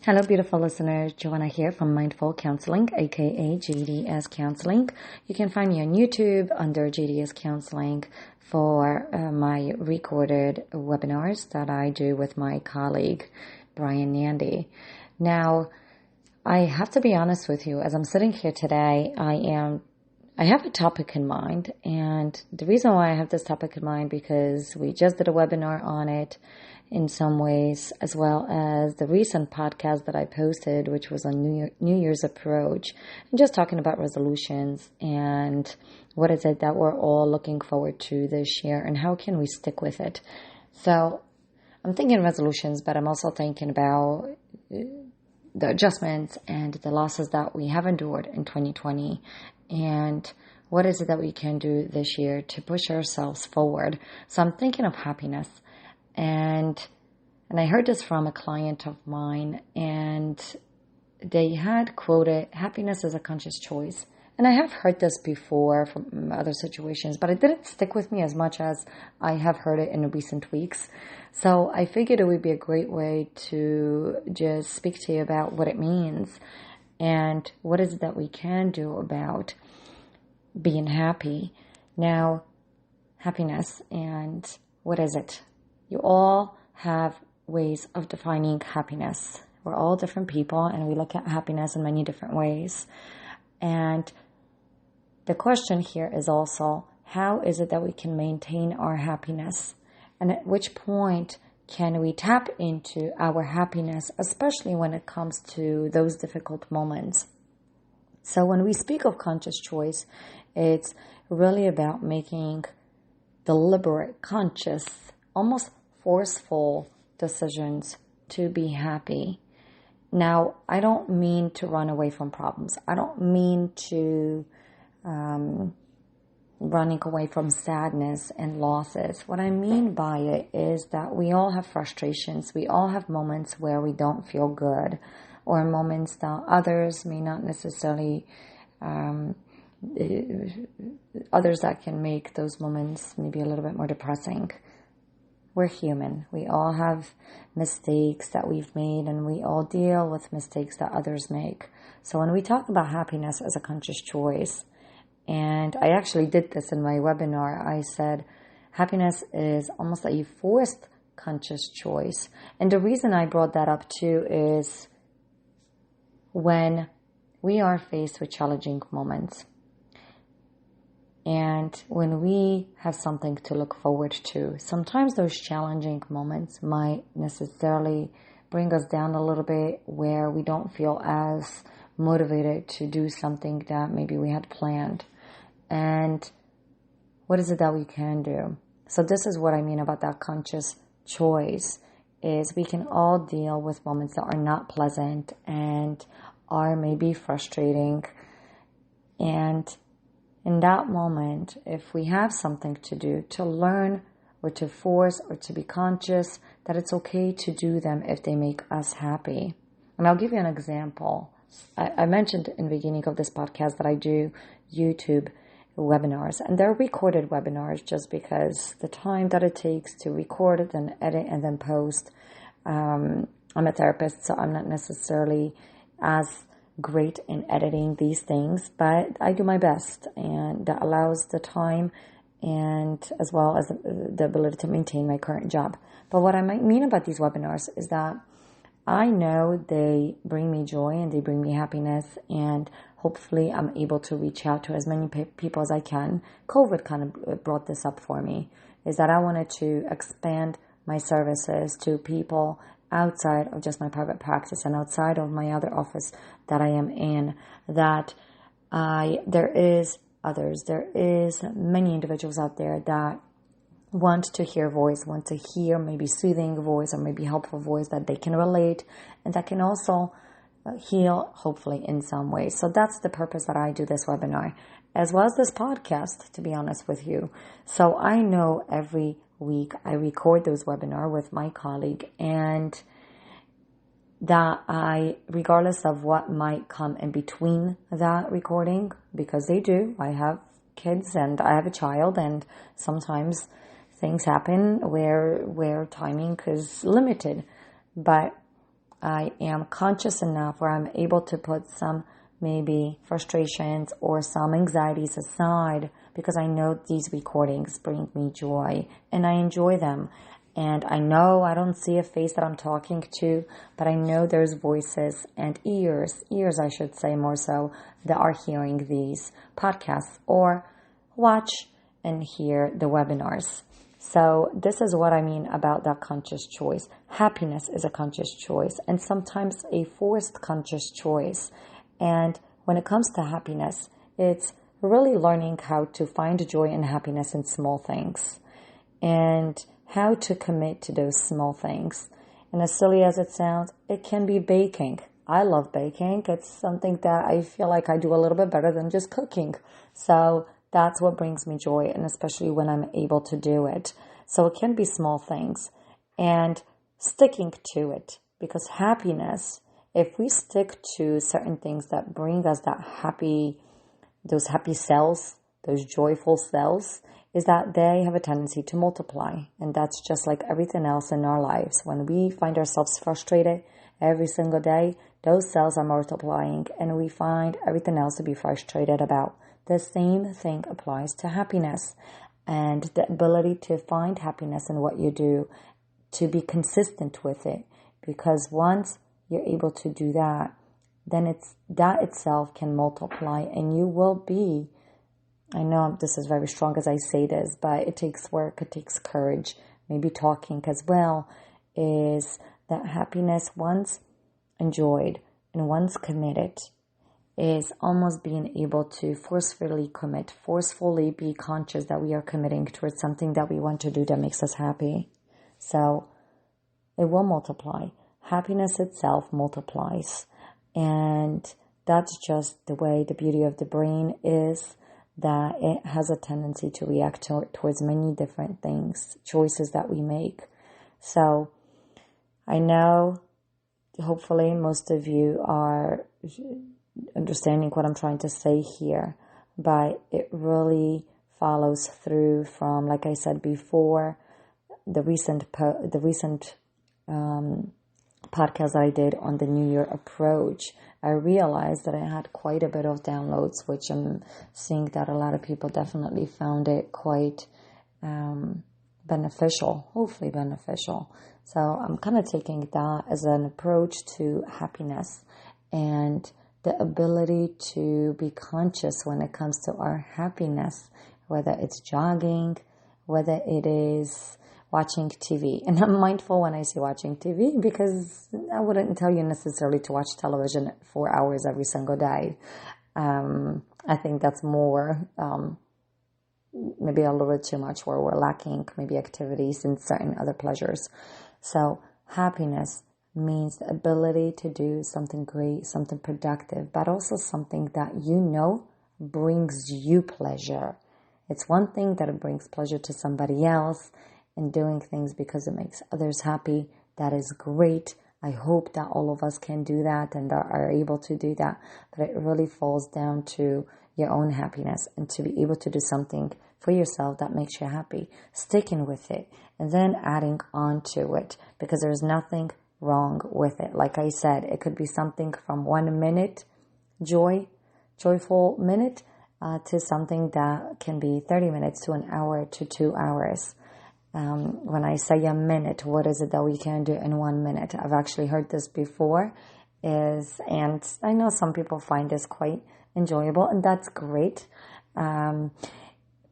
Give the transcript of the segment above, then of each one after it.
Hello, beautiful listeners. Joanna here from Mindful Counseling, aka JDS Counseling. You can find me on YouTube under JDS Counseling for my recorded webinars that I do with my colleague, Brian Nandy. Now, I have to be honest with you. As I'm sitting here today, I have a topic in mind, and the reason why I have this topic in mind because we just did a webinar on it in some ways, as well as the recent podcast that I posted, which was on New Year's approach, and just talking about resolutions and what is it that we're all looking forward to this year and how can we stick with it. So I'm thinking resolutions, but I'm also thinking about the adjustments and the losses that we have endured in 2020 and what is it that we can do this year to push ourselves forward. So I'm thinking of happiness. And I heard this from a client of mine, and they had quoted, happiness is a conscious choice. And I have heard this before from other situations, but it didn't stick with me as much as I have heard it in recent weeks. So I figured it would be a great way to just speak to you about what it means and what is it that we can do about being happy. Now, happiness, and what is it? You all have ways of defining happiness. We're all different people, and we look at happiness in many different ways. And the question here is also, how is it that we can maintain our happiness? And at which point can we tap into our happiness, especially when it comes to those difficult moments? So when we speak of conscious choice, it's really about making deliberate, conscious, almost forceful decisions to be happy. Now, I don't mean to run away from problems. I don't mean to running away from sadness and losses. What I mean by it is that we all have frustrations. We all have moments where we don't feel good, or moments that others may not necessarily, others that can make those moments maybe a little bit more depressing. We're human. We all have mistakes that we've made, and we all deal with mistakes that others make. So when we talk about happiness as a conscious choice, and I actually did this in my webinar, I said happiness is almost a forced conscious choice. And the reason I brought that up too is when we are faced with challenging moments, and when we have something to look forward to, sometimes those challenging moments might necessarily bring us down a little bit, where we don't feel as motivated to do something that maybe we had planned. And what is it that we can do? So this is what I mean about that conscious choice, is we can all deal with moments that are not pleasant and are maybe frustrating. And in that moment, if we have something to do, to learn or to force or to be conscious that it's okay to do them if they make us happy. And I'll give you an example. I mentioned in the beginning of this podcast that I do YouTube webinars, and they're recorded webinars just because the time that it takes to record it and edit and then post. I'm a therapist, so I'm not necessarily as great in editing these things, but I do my best, and that allows the time and as well as the ability to maintain my current job. But what I might mean about these webinars is that I know they bring me joy and they bring me happiness, and hopefully I'm able to reach out to as many people as I can. COVID kind of brought this up for me, is that I wanted to expand my services to people outside of just my private practice and outside of my other office that I am in, that there is many individuals out there that want to hear voice, want to hear maybe soothing voice or maybe helpful voice that they can relate and that can also heal, hopefully, in some way. So that's the purpose that I do this webinar, as well as this podcast, to be honest with you. So I know every week I record those webinars with my colleague, and that regardless of what might come in between that recording, because they do, I have kids and I have a child, and sometimes things happen where timing is limited. But I am conscious enough where I'm able to put some maybe frustrations or some anxieties aside because I know these recordings bring me joy and I enjoy them. And I know I don't see a face that I'm talking to, but I know there's voices and ears I should say more so, that are hearing these podcasts or watch and hear the webinars. So this is what I mean about that conscious choice. Happiness is a conscious choice and sometimes a forced conscious choice. And when it comes to happiness, it's really learning how to find joy and happiness in small things and how to commit to those small things. And as silly as it sounds, it can be baking. I love baking. It's something that I feel like I do a little bit better than just cooking. So that's what brings me joy, and especially when I'm able to do it. So it can be small things and sticking to it, because happiness, if we stick to certain things that bring us those happy cells, those joyful cells, is that they have a tendency to multiply. And that's just like everything else in our lives. When we find ourselves frustrated every single day, those cells are multiplying and we find everything else to be frustrated about. The same thing applies to happiness and the ability to find happiness in what you do, to be consistent with it. Because once you're able to do that, then that itself can multiply and you will be, I know this is very strong as I say this, but it takes work, it takes courage, maybe talking as well, is that happiness once enjoyed and once committed is almost being able to forcefully be conscious that we are committing towards something that we want to do that makes us happy. So it will multiply. Happiness itself multiplies. And that's just the way the beauty of the brain is, that it has a tendency to react towards many different things, choices that we make. So I know hopefully most of you are understanding what I'm trying to say here, but it really follows through from, like I said before, the recent podcast that I did on the New Year approach. I realized that I had quite a bit of downloads, which I'm seeing that a lot of people definitely found it quite beneficial, hopefully beneficial. So I'm kind of taking that as an approach to happiness and the ability to be conscious when it comes to our happiness, whether it's jogging, whether it is watching TV. And I'm mindful when I say watching TV because I wouldn't tell you necessarily to watch television 4 hours every single day. I think that's more, maybe a little bit too much, where we're lacking maybe activities and certain other pleasures. So happiness means the ability to do something great, something productive, but also something that you know brings you pleasure. It's one thing that it brings pleasure to somebody else, and doing things because it makes others happy. That is great. I hope that all of us can do that and are able to do that. But it really falls down to your own happiness and to be able to do something for yourself that makes you happy, sticking with it, and then adding on to it, because there's nothing wrong with it. Like I said, it could be something from 1 minute joyful minute, to something that can be 30 minutes to an hour to 2 hours. When I say a minute, what is it that we can do in 1 minute? I've actually heard this before, and I know some people find this quite enjoyable, and that's great.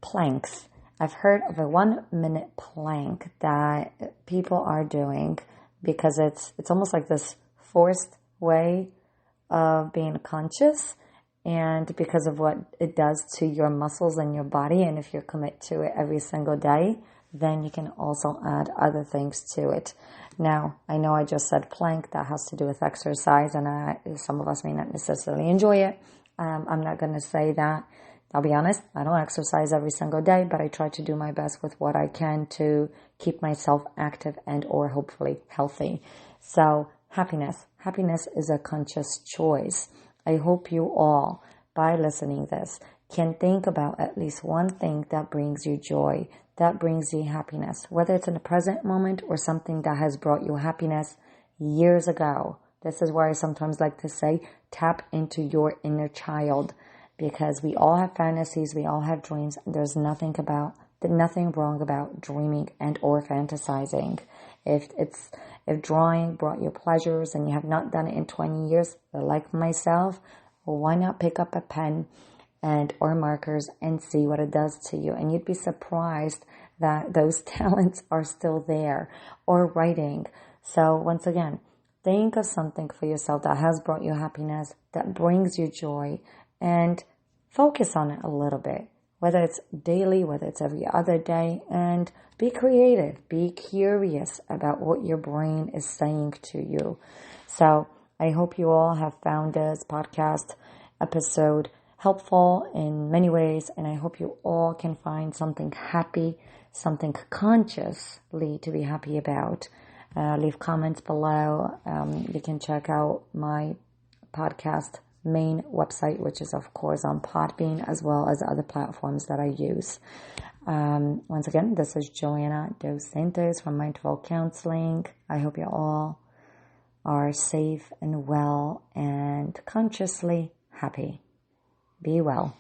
Planks. I've heard of a 1 minute plank that people are doing because it's almost like this forced way of being conscious, and because of what it does to your muscles and your body. And if you commit to it every single day, then you can also add other things to it. Now, I know I just said plank, that has to do with exercise, and some of us may not necessarily enjoy it. I'm not going to say that. I'll be honest, I don't exercise every single day, but I try to do my best with what I can to keep myself active and or hopefully healthy. So happiness is a conscious choice. I hope you all, by listening this, can think about at least one thing that brings you joy, that brings you happiness, whether it's in the present moment or something that has brought you happiness years ago. This is where I sometimes like to say, tap into your inner child, because we all have fantasies, we all have dreams, and there's nothing wrong about dreaming and or fantasizing. If drawing brought you pleasures and you have not done it in 20 years, like myself, well, why not pick up a pen and or markers and see what it does to you? And you'd be surprised that those talents are still there. Or writing. So once again, think of something for yourself that has brought you happiness, that brings you joy, and focus on it a little bit, whether it's daily, whether it's every other day, and be creative, be curious about what your brain is saying to you. So I hope you all have found this podcast episode helpful in many ways, and I hope you all can find something happy, something consciously to be happy about. Leave comments below. You can check out my podcast main website, which is of course on Podbean, as well as other platforms that I use. Once again, this is Joanna Dos Santos from Mindful Counseling. I hope you all are safe and well and consciously happy. Be well.